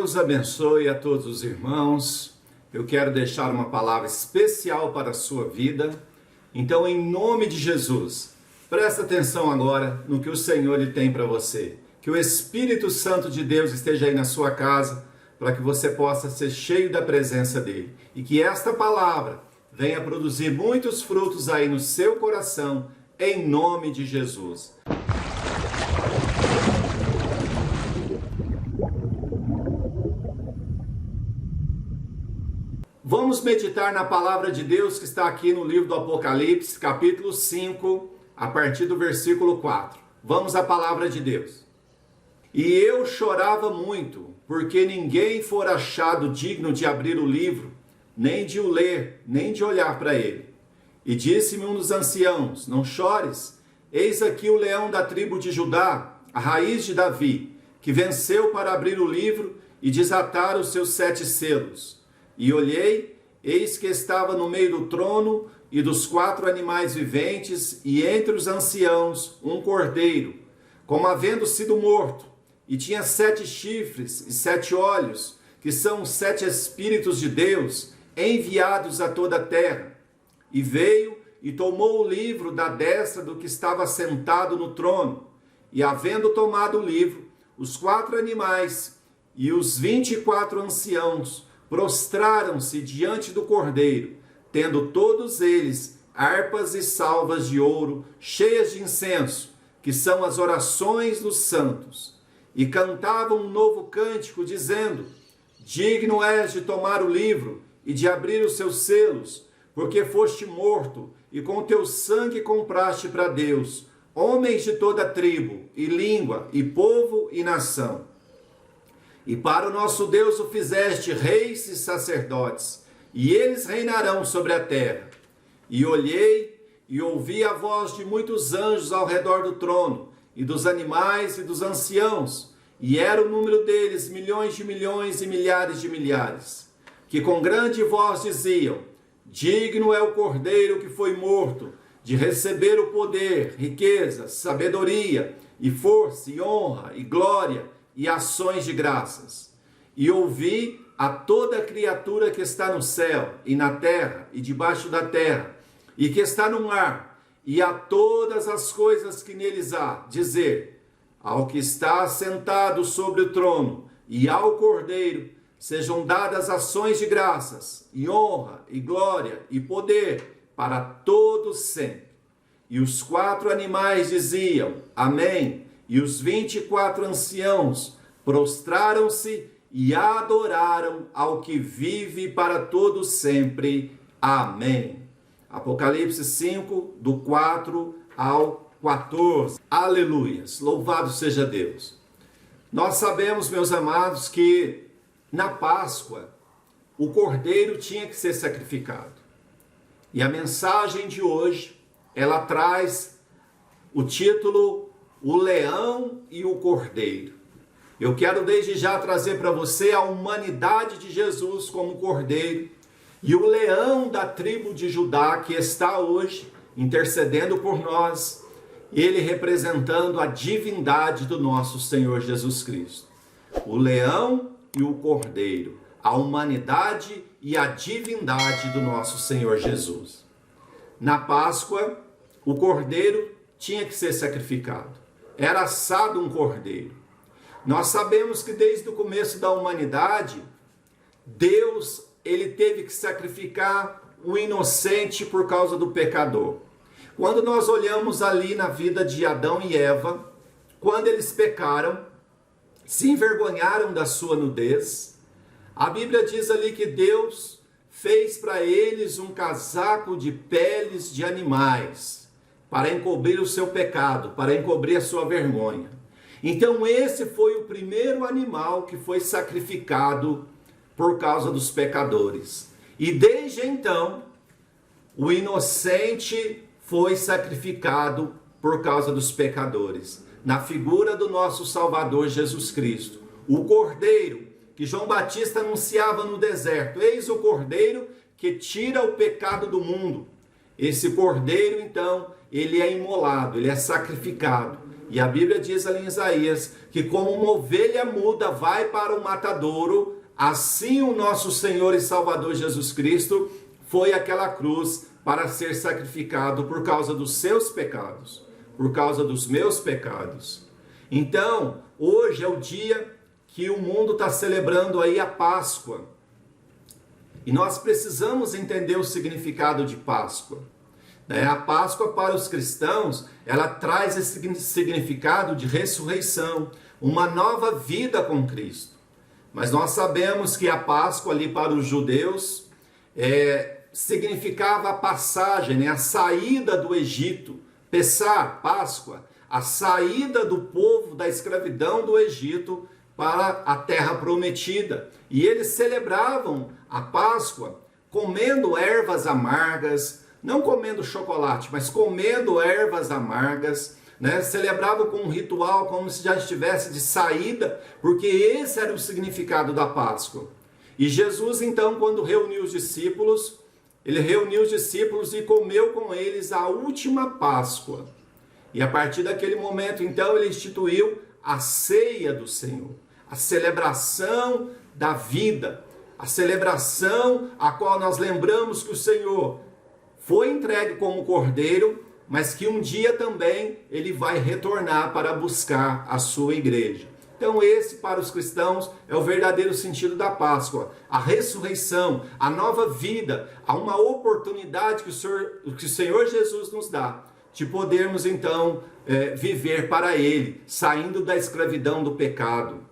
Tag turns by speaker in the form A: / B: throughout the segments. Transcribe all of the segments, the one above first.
A: Deus abençoe a todos os irmãos. Eu quero deixar uma palavra especial para a sua vida. Então, em nome de Jesus, presta atenção agora no que o Senhor lhe tem para você. Que o Espírito Santo de Deus esteja aí na sua casa, para que você possa ser cheio da presença dele. E que esta palavra venha produzir muitos frutos aí no seu coração, em nome de Jesus. Vamos meditar na palavra de Deus que está aqui no livro do Apocalipse, capítulo 5, a partir do versículo 4. Vamos à palavra de Deus. E eu chorava muito, porque ninguém fora achado digno de abrir o livro, nem de o ler, nem de olhar para ele. E disse-me um dos anciãos: não chores, eis aqui o leão da tribo de Judá, a raiz de Davi, que venceu para abrir o livro e desatar os seus 7 selos. E olhei, eis que estava no meio do trono e dos 4 animais viventes, e entre os anciãos um cordeiro, como havendo sido morto, e tinha 7 chifres e 7 olhos, que são os 7 Espíritos de Deus, enviados a toda a terra. E veio e tomou o livro da destra do que estava sentado no trono. E havendo tomado o livro, os 4 animais e os 24 anciãos prostraram-se diante do cordeiro, tendo todos eles harpas e salvas de ouro, cheias de incenso, que são as orações dos santos. E cantavam um novo cântico, dizendo: digno és de tomar o livro e de abrir os seus selos, porque foste morto, e com teu sangue compraste para Deus homens de toda tribo, e língua, e povo, e nação. E para o nosso Deus o fizeste reis e sacerdotes, e eles reinarão sobre a terra. E olhei e ouvi a voz de muitos anjos ao redor do trono, e dos animais e dos anciãos, e era o número deles milhões de milhões e milhares de milhares, que com grande voz diziam: digno é o cordeiro que foi morto, de receber o poder, riqueza, sabedoria, e força, e honra, e glória, e ações de graças. E ouvi a toda criatura que está no céu, e na terra, e debaixo da terra, e que está no mar, e a todas as coisas que neles há, dizer: ao que está assentado sobre o trono, e ao Cordeiro, sejam dadas ações de graças, e honra, e glória, e poder, para todos sempre. E os 4 animais diziam: amém. E os 24 anciãos prostraram-se e adoraram ao que vive para todos sempre. Amém. Apocalipse 5, do 4 ao 14. Aleluias. Louvado seja Deus. Nós sabemos, meus amados, que na Páscoa o cordeiro tinha que ser sacrificado. E a mensagem de hoje, ela traz o título O Leão e o Cordeiro. Eu quero desde já trazer para você a humanidade de Jesus como cordeiro e o leão da tribo de Judá que está hoje intercedendo por nós, ele representando a divindade do nosso Senhor Jesus Cristo. O leão e o cordeiro, a humanidade e a divindade do nosso Senhor Jesus. Na Páscoa, o cordeiro tinha que ser sacrificado. Era assado um cordeiro. Nós sabemos que desde o começo da humanidade, Deus, ele teve que sacrificar o inocente por causa do pecador. Quando nós olhamos ali na vida de Adão e Eva, quando eles pecaram, se envergonharam da sua nudez, a Bíblia diz ali que Deus fez para eles um casaco de peles de animais, para encobrir o seu pecado, para encobrir a sua vergonha. Então esse foi o primeiro animal que foi sacrificado por causa dos pecadores. E desde então, o inocente foi sacrificado por causa dos pecadores, na figura do nosso Salvador Jesus Cristo. O cordeiro que João Batista anunciava no deserto: eis o cordeiro que tira o pecado do mundo. Esse cordeiro, então, ele é imolado, ele é sacrificado. E a Bíblia diz ali em Isaías que como uma ovelha muda vai para o matadouro, assim o nosso Senhor e Salvador Jesus Cristo foi àquela cruz para ser sacrificado por causa dos seus pecados, por causa dos meus pecados. Então, hoje é o dia que o mundo está celebrando aí a Páscoa. E nós precisamos entender o significado de Páscoa. A Páscoa para os cristãos, ela traz esse significado de ressurreição, uma nova vida com Cristo. Mas nós sabemos que a Páscoa ali para os judeus significava a passagem, a saída do Egito. Pessah, Páscoa, a saída do povo da escravidão do Egito para a terra prometida. E eles celebravam a Páscoa comendo ervas amargas, não comendo chocolate, mas comendo ervas amargas, celebravam com um ritual como se já estivesse de saída, porque esse era o significado da Páscoa. E Jesus então, quando reuniu os discípulos, ele reuniu os discípulos e comeu com eles a última Páscoa. E a partir daquele momento, então, ele instituiu a ceia do Senhor, a celebração da vida, a celebração a qual nós lembramos que o Senhor foi entregue como cordeiro, mas que um dia também ele vai retornar para buscar a sua igreja. Então esse para os cristãos é o verdadeiro sentido da Páscoa, a ressurreição, a nova vida, a uma oportunidade que o Senhor Jesus nos dá, de podermos então viver para Ele, saindo da escravidão do pecado.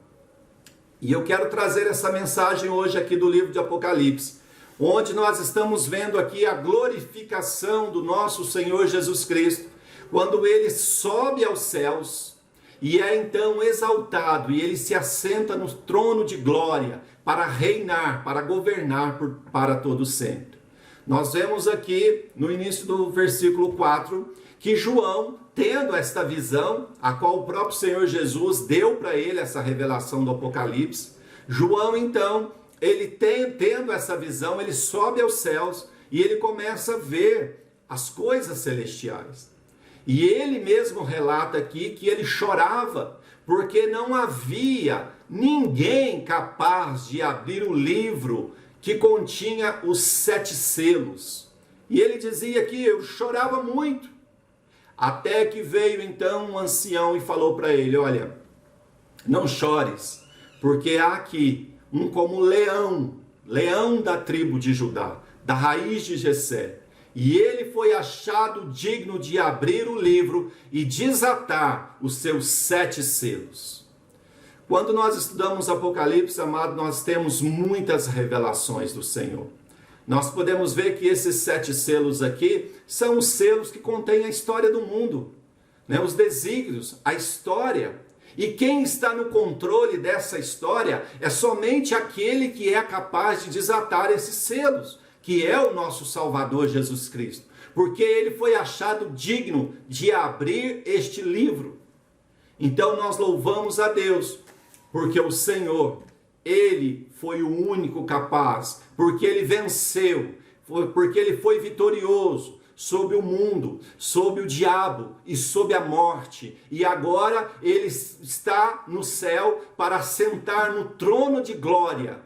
A: E eu quero trazer essa mensagem hoje aqui do livro de Apocalipse, onde nós estamos vendo aqui a glorificação do nosso Senhor Jesus Cristo, quando Ele sobe aos céus e é então exaltado, e Ele se assenta no trono de glória para reinar, para governar para todo sempre. Nós vemos aqui no início do versículo 4, que João, tendo esta visão, a qual o próprio Senhor Jesus deu para ele essa revelação do Apocalipse, João então, ele tendo essa visão, ele sobe aos céus e ele começa a ver as coisas celestiais. E ele mesmo relata aqui que ele chorava, porque não havia ninguém capaz de abrir o livro que continha os 7 selos. E ele dizia que eu chorava muito. Até que veio então um ancião e falou para ele: olha, não chores, porque há aqui um como leão da tribo de Judá, da raiz de Jessé. E ele foi achado digno de abrir o livro e desatar os seus 7 selos. Quando nós estudamos Apocalipse, amado, nós temos muitas revelações do Senhor. Nós podemos ver que esses 7 selos aqui são os selos que contêm a história do mundo, os desígnios, a história. E quem está no controle dessa história é somente aquele que é capaz de desatar esses selos, que é o nosso Salvador Jesus Cristo, porque ele foi achado digno de abrir este livro. Então nós louvamos a Deus, porque o Senhor, Ele foi o único capaz, porque Ele venceu, porque Ele foi vitorioso sobre o mundo, sobre o diabo e sobre a morte. E agora Ele está no céu para sentar no trono de glória,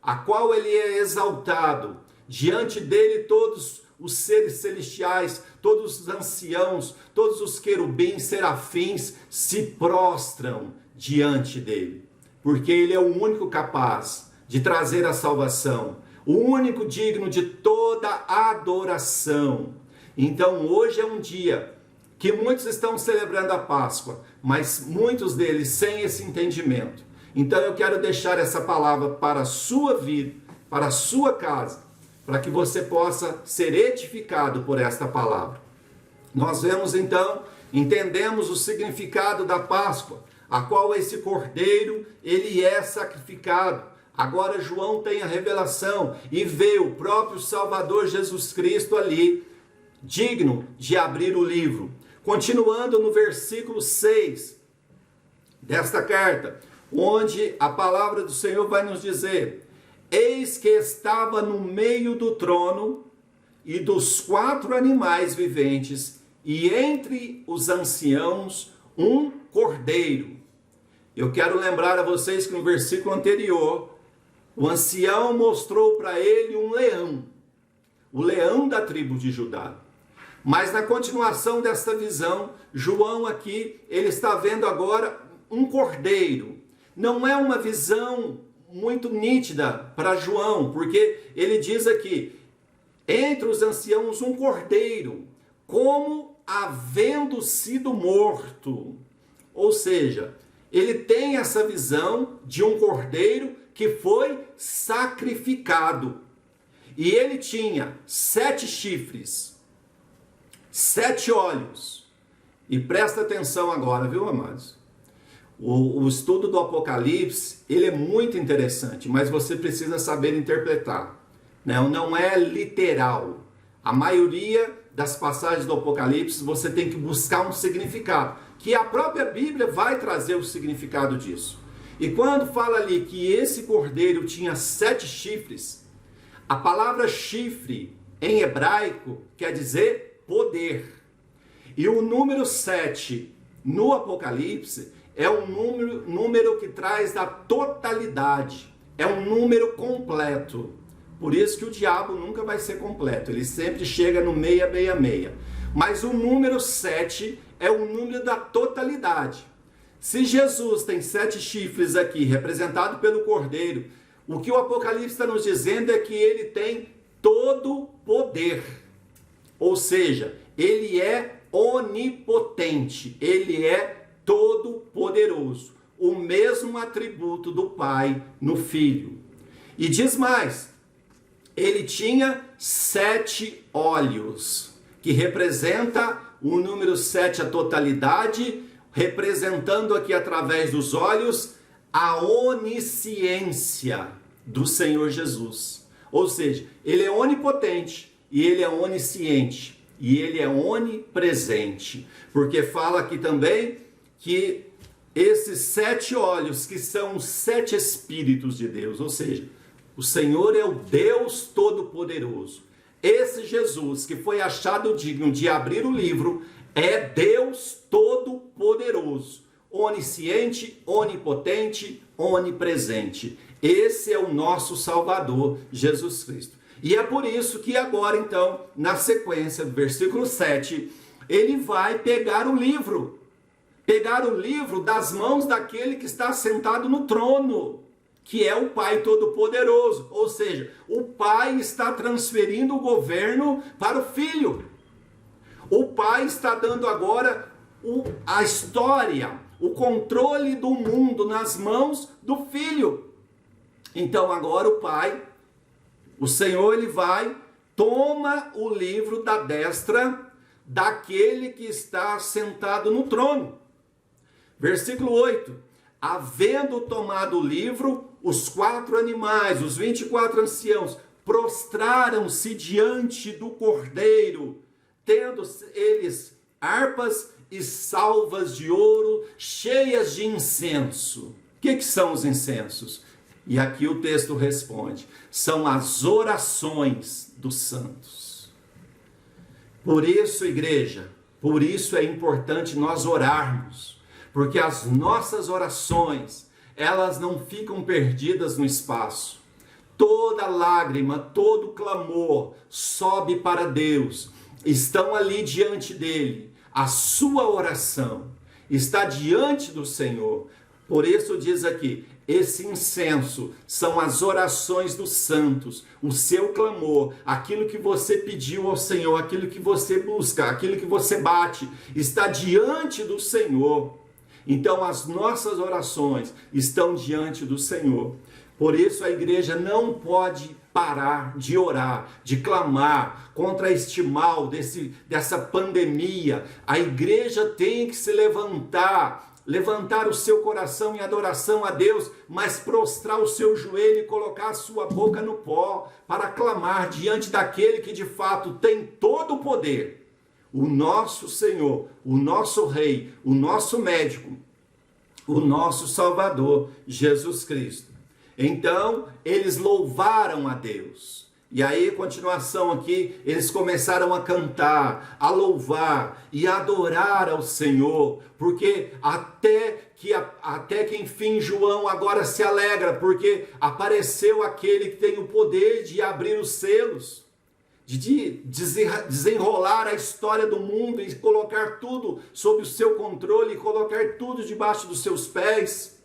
A: a qual Ele é exaltado. Diante dele todos os seres celestiais, todos os anciãos, todos os querubins, serafins se prostram diante dele, porque ele é o único capaz de trazer a salvação, o único digno de toda adoração. Então hoje é um dia que muitos estão celebrando a Páscoa, mas muitos deles sem esse entendimento. Então eu quero deixar essa palavra para a sua vida, para a sua casa, para que você possa ser edificado por esta palavra. Nós vemos então, entendemos o significado da Páscoa, a qual esse cordeiro, ele é sacrificado. Agora João tem a revelação e vê o próprio Salvador Jesus Cristo ali, digno de abrir o livro. Continuando no versículo 6 desta carta, onde a palavra do Senhor vai nos dizer: eis que estava no meio do trono e dos 4 animais viventes, e entre os anciãos, um cordeiro. Eu quero lembrar a vocês que no versículo anterior, o ancião mostrou para ele um leão, o leão da tribo de Judá. Mas na continuação desta visão, João aqui, ele está vendo agora um cordeiro. Não é uma visão muito nítida para João, porque ele diz aqui, entre os anciãos um cordeiro, como havendo sido morto. Ou seja, ele tem essa visão de um cordeiro que foi sacrificado. E ele tinha 7 chifres, 7 olhos. E presta atenção agora, viu, amados? O estudo do Apocalipse, ele é muito interessante, mas você precisa saber interpretar. Não é literal. A maioria das passagens do Apocalipse, você tem que buscar um significado, que a própria Bíblia vai trazer o significado disso. E quando fala ali que esse cordeiro tinha 7 chifres, a palavra chifre em hebraico quer dizer poder. E o número 7 no Apocalipse é um número que traz a totalidade, é um número completo. Por isso que o diabo nunca vai ser completo, ele sempre chega no 666. Mas o número 7 é o número da totalidade. Se Jesus tem 7 chifres aqui, representado pelo cordeiro, o que o Apocalipse está nos dizendo é que ele tem todo poder. Ou seja, ele é onipotente, ele é todo poderoso. O mesmo atributo do Pai no Filho. E diz mais, ele tinha 7 olhos, que representa o número 7, a totalidade, representando aqui através dos olhos a onisciência do Senhor Jesus. Ou seja, ele é onipotente e ele é onisciente e ele é onipresente. Porque fala aqui também que esses 7 olhos, que são os 7 Espíritos de Deus, ou seja, o Senhor é o Deus Todo-Poderoso. Esse Jesus que foi achado digno de abrir o livro é Deus Todo-Poderoso, onisciente, onipotente, onipresente. Esse é o nosso Salvador, Jesus Cristo. E é por isso que agora, então, na sequência, versículo 7, ele vai pegar o livro das mãos daquele que está sentado no trono, que é o Pai Todo-Poderoso. Ou seja, o Pai está transferindo o governo para o Filho. O Pai está dando agora a história, o controle do mundo nas mãos do Filho. Então agora o Pai, o Senhor, ele vai, toma o livro da destra daquele que está sentado no trono. Versículo 8. Havendo tomado o livro, os 4 animais, os 24 anciãos, prostraram-se diante do Cordeiro, tendo eles harpas e salvas de ouro cheias de incenso. O que são os incensos? E aqui o texto responde: são as orações dos santos. Por isso, igreja, por isso é importante nós orarmos, porque as nossas orações, elas não ficam perdidas no espaço. Toda lágrima, todo clamor sobe para Deus, estão ali diante dele. A sua oração está diante do Senhor. Por isso diz aqui, esse incenso são as orações dos santos, o seu clamor, aquilo que você pediu ao Senhor, aquilo que você busca, aquilo que você bate, está diante do Senhor. Então as nossas orações estão diante do Senhor. Por isso a igreja não pode parar de orar, de clamar contra este mal, dessa pandemia. A igreja tem que se levantar o seu coração em adoração a Deus, mas prostrar o seu joelho e colocar a sua boca no pó para clamar diante daquele que de fato tem todo o poder. O nosso Senhor, o nosso Rei, o nosso médico, o nosso Salvador, Jesus Cristo. Então, eles louvaram a Deus. E aí, continuação aqui, eles começaram a cantar, a louvar e a adorar ao Senhor, porque até que enfim João agora se alegra, porque apareceu aquele que tem o poder de abrir os selos, de desenrolar a história do mundo e colocar tudo sob o seu controle, e colocar tudo debaixo dos seus pés.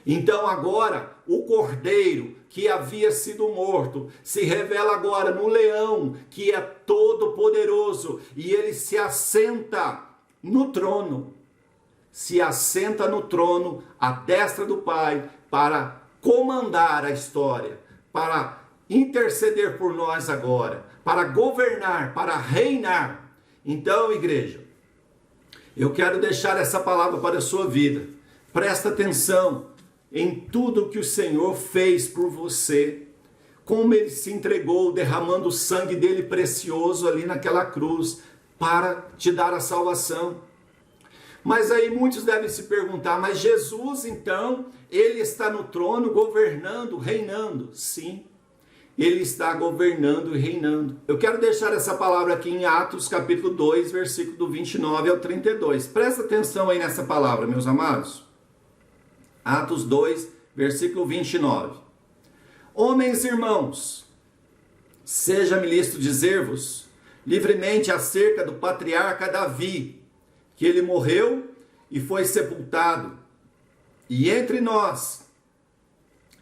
A: Então agora o cordeiro que havia sido morto se revela agora no leão, que é todo poderoso, e ele se assenta no trono. Se assenta no trono à destra do Pai para comandar a história, para interceder por nós agora, para governar, para reinar. Então, igreja, eu quero deixar essa palavra para a sua vida. Presta atenção em tudo que o Senhor fez por você, como Ele se entregou, derramando o sangue dele precioso ali naquela cruz, para te dar a salvação. Mas aí muitos devem se perguntar, mas Jesus então, Ele está no trono governando, reinando? Sim, Ele está governando e reinando. Eu quero deixar essa palavra aqui em Atos capítulo 2, versículo do 29 ao 32. Presta atenção aí nessa palavra, meus amados. Atos 2, versículo 29. Homens e irmãos, seja-me lícito dizer-vos livremente acerca do patriarca Davi, que ele morreu e foi sepultado, e entre nós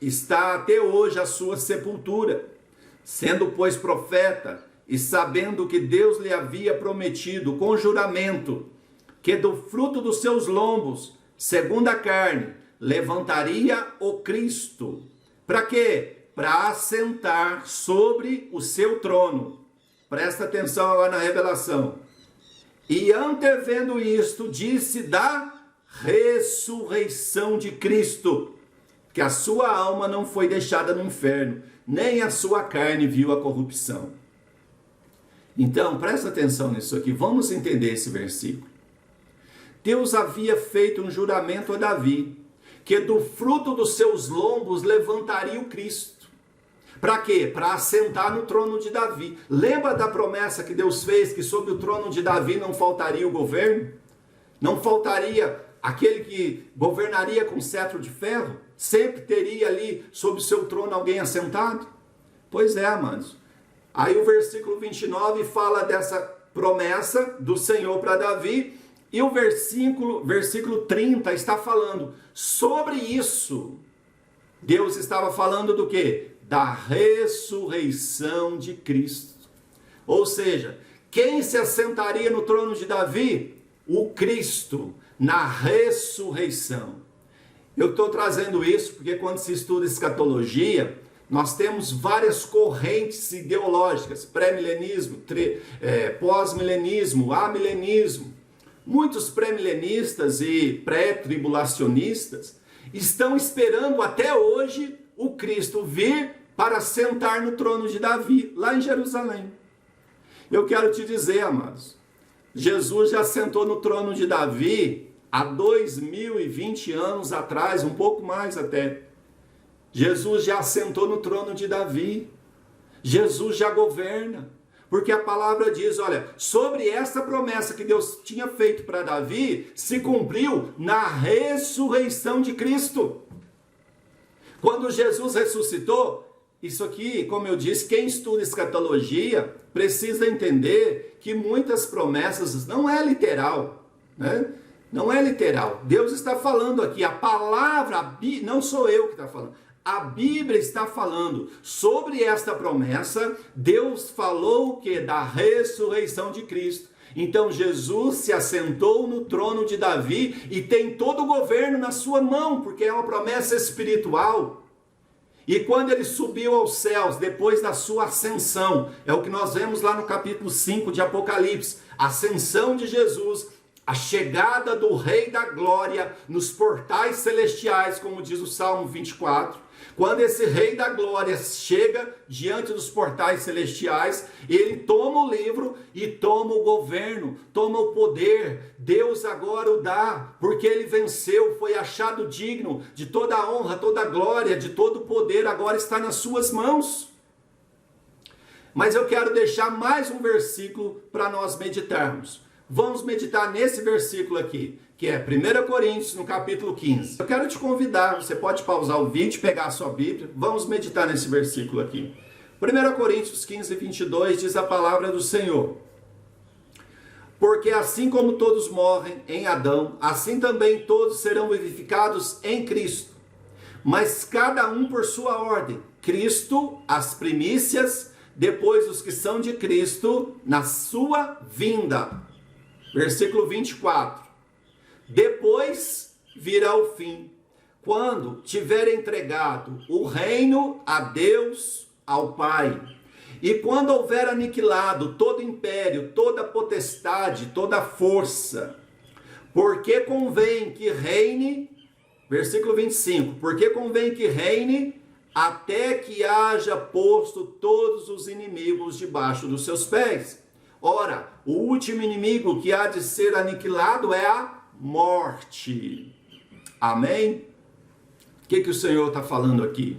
A: está até hoje a sua sepultura, sendo pois profeta, e sabendo que Deus lhe havia prometido com juramento, que do fruto dos seus lombos, segundo a carne, levantaria o Cristo. Para quê? Para assentar sobre o seu trono. Presta atenção agora na revelação. E antevendo isto, disse da ressurreição de Cristo, que a sua alma não foi deixada no inferno, nem a sua carne viu a corrupção. Então, presta atenção nisso aqui. Vamos entender esse versículo. Deus havia feito um juramento a Davi, que do fruto dos seus lombos levantaria o Cristo. Para quê? Para assentar no trono de Davi. Lembra da promessa que Deus fez, que sobre o trono de Davi não faltaria o governo? Não faltaria aquele que governaria com cetro de ferro? Sempre teria ali sobre o seu trono alguém assentado? Pois é, amados. Aí o versículo 29 fala dessa promessa do Senhor para Davi. E o versículo 30 está falando sobre isso. Deus estava falando do quê? Da ressurreição de Cristo. Ou seja, quem se assentaria no trono de Davi? O Cristo, na ressurreição. Eu estou trazendo isso porque quando se estuda escatologia, nós temos várias correntes ideológicas, pré-milenismo, pós-milenismo, amilenismo. Muitos pré-milenistas e pré-tribulacionistas estão esperando até hoje o Cristo vir para sentar no trono de Davi, lá em Jerusalém. Eu quero te dizer, amados, Jesus já sentou no trono de Davi há 2020 anos atrás, um pouco mais até. Jesus já sentou no trono de Davi. Jesus já governa. Porque a palavra diz, olha, sobre essa promessa que Deus tinha feito para Davi, se cumpriu na ressurreição de Cristo. Quando Jesus ressuscitou, isso aqui, como eu disse, quem estuda escatologia precisa entender que muitas promessas não é literal, né? Não é literal. Deus está falando aqui, a palavra, não sou eu que está falando. A Bíblia está falando sobre esta promessa. Deus falou o que? Da ressurreição de Cristo. Então Jesus se assentou no trono de Davi e tem todo o governo na sua mão, porque é uma promessa espiritual. E quando ele subiu aos céus, depois da sua ascensão, é o que nós vemos lá no capítulo 5 de Apocalipse, a ascensão de Jesus, a chegada do Rei da Glória nos portais celestiais, como diz o Salmo 24. Quando esse Rei da Glória chega diante dos portais celestiais, ele toma o livro e toma o governo, toma o poder. Deus agora o dá, porque ele venceu, foi achado digno de toda a honra, toda a glória, de todo o poder, agora está nas suas mãos. Mas eu quero deixar mais um versículo para nós meditarmos. Vamos meditar nesse versículo aqui, que é 1 Coríntios, no capítulo 15. Eu quero te convidar, você pode pausar o vídeo, pegar a sua Bíblia, vamos meditar nesse versículo aqui. 1 Coríntios 15, 22 diz a palavra do Senhor: porque assim como todos morrem em Adão, assim também todos serão vivificados em Cristo. Mas cada um por sua ordem. Cristo, as primícias, depois os que são de Cristo, na sua vinda. Versículo 24. Depois virá o fim, quando tiver entregado o reino a Deus, ao Pai. E quando houver aniquilado todo império, toda potestade, toda força, porque convém que reine, versículo 25, porque convém que reine até que haja posto todos os inimigos debaixo dos seus pés. Ora, o último inimigo que há de ser aniquilado é a morte. Amém? O que o Senhor está falando aqui?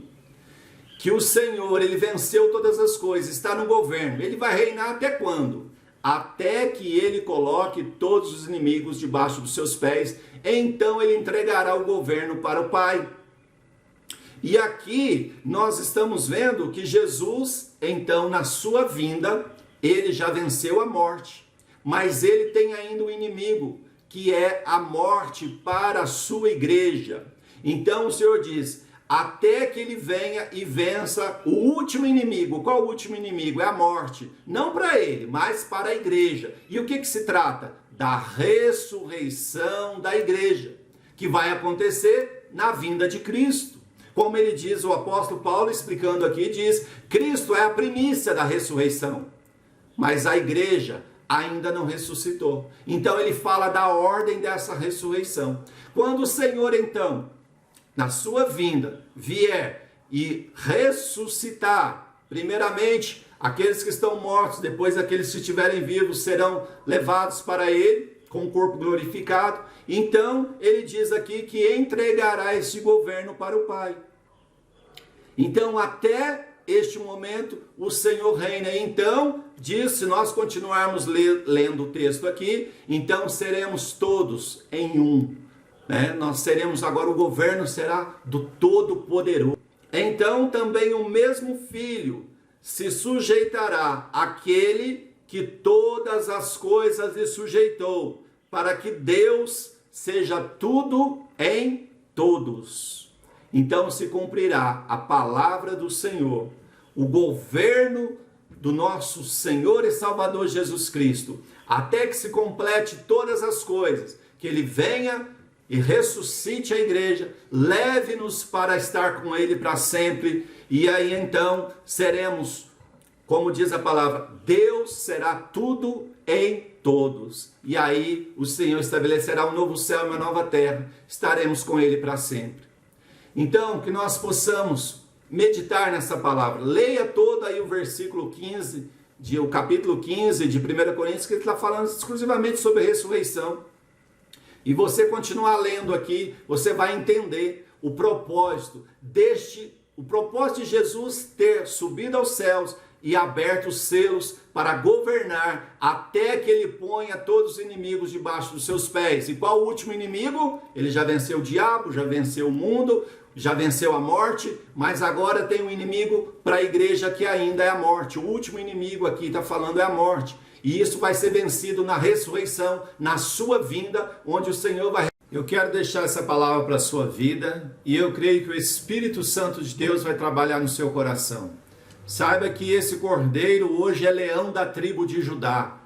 A: Que o Senhor, ele venceu todas as coisas, está no governo. Ele vai reinar até quando? Até que ele coloque todos os inimigos debaixo dos seus pés. Então ele entregará o governo para o Pai. E aqui nós estamos vendo que Jesus, então, na sua vinda, ele já venceu a morte. Mas ele tem ainda um inimigo, que é a morte para a sua igreja. Então o Senhor diz: até que ele venha e vença o último inimigo. Qual o último inimigo? É a morte. Não para ele, mas para a igreja. E o que se trata? Da ressurreição da igreja, que vai acontecer na vinda de Cristo. Como ele diz, o apóstolo Paulo explicando aqui, diz: Cristo é a primícia da ressurreição, mas a igreja ainda não ressuscitou. Então ele fala da ordem dessa ressurreição. Quando o Senhor, então, na sua vinda, vier e ressuscitar, primeiramente, aqueles que estão mortos, depois aqueles que estiverem vivos serão levados para ele, com o corpo glorificado. Então, ele diz aqui que entregará este governo para o Pai. Então, até este momento, o Senhor reina. Então, diz, se nós continuarmos lendo o texto aqui, então seremos todos em um. Nós seremos agora, o governo será do Todo-Poderoso. Então também o mesmo Filho se sujeitará àquele que todas as coisas lhe sujeitou, para que Deus seja tudo em todos. Então se cumprirá a palavra do Senhor, o governo do nosso Senhor e Salvador Jesus Cristo, até que se complete todas as coisas, que ele venha e ressuscite a igreja, leve-nos para estar com ele para sempre, e aí então seremos, como diz a palavra, Deus será tudo em todos, e aí o Senhor estabelecerá um novo céu e uma nova terra, estaremos com ele para sempre. Então, que nós possamos meditar nessa palavra. Leia todo aí o versículo 15, o capítulo 15 de 1 Coríntios, que ele está falando exclusivamente sobre ressurreição. E você continuar lendo aqui, você vai entender o propósito de Jesus ter subido aos céus e aberto os selos para governar até que ele ponha todos os inimigos debaixo dos seus pés. E qual o último inimigo? Ele já venceu o diabo, já venceu o mundo, já venceu a morte, mas agora tem um inimigo para a igreja que ainda é a morte. O último inimigo aqui está falando é a morte. E isso vai ser vencido na ressurreição, na sua vinda, onde o Senhor vai... Eu quero deixar essa palavra para a sua vida, e eu creio que o Espírito Santo de Deus vai trabalhar no seu coração. Saiba que esse cordeiro hoje é leão da tribo de Judá,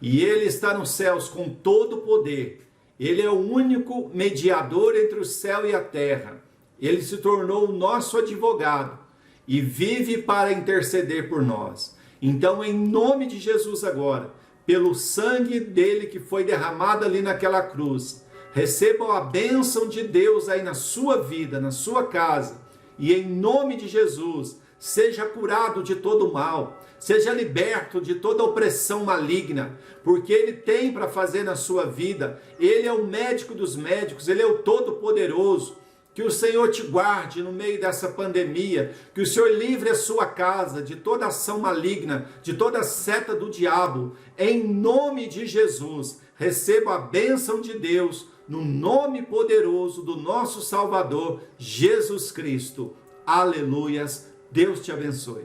A: e ele está nos céus com todo o poder. Ele é o único mediador entre o céu e a terra. Ele se tornou o nosso advogado e vive para interceder por nós. Então, em nome de Jesus agora, pelo sangue dele que foi derramado ali naquela cruz, recebam a bênção de Deus aí na sua vida, na sua casa. E em nome de Jesus, seja curado de todo mal, seja liberto de toda opressão maligna, porque ele tem para fazer na sua vida. Ele é o médico dos médicos, ele é o Todo-Poderoso. Que o Senhor te guarde no meio dessa pandemia, que o Senhor livre a sua casa de toda ação maligna, de toda seta do diabo, em nome de Jesus. Receba a bênção de Deus, no nome poderoso do nosso Salvador, Jesus Cristo. Aleluias. Deus te abençoe.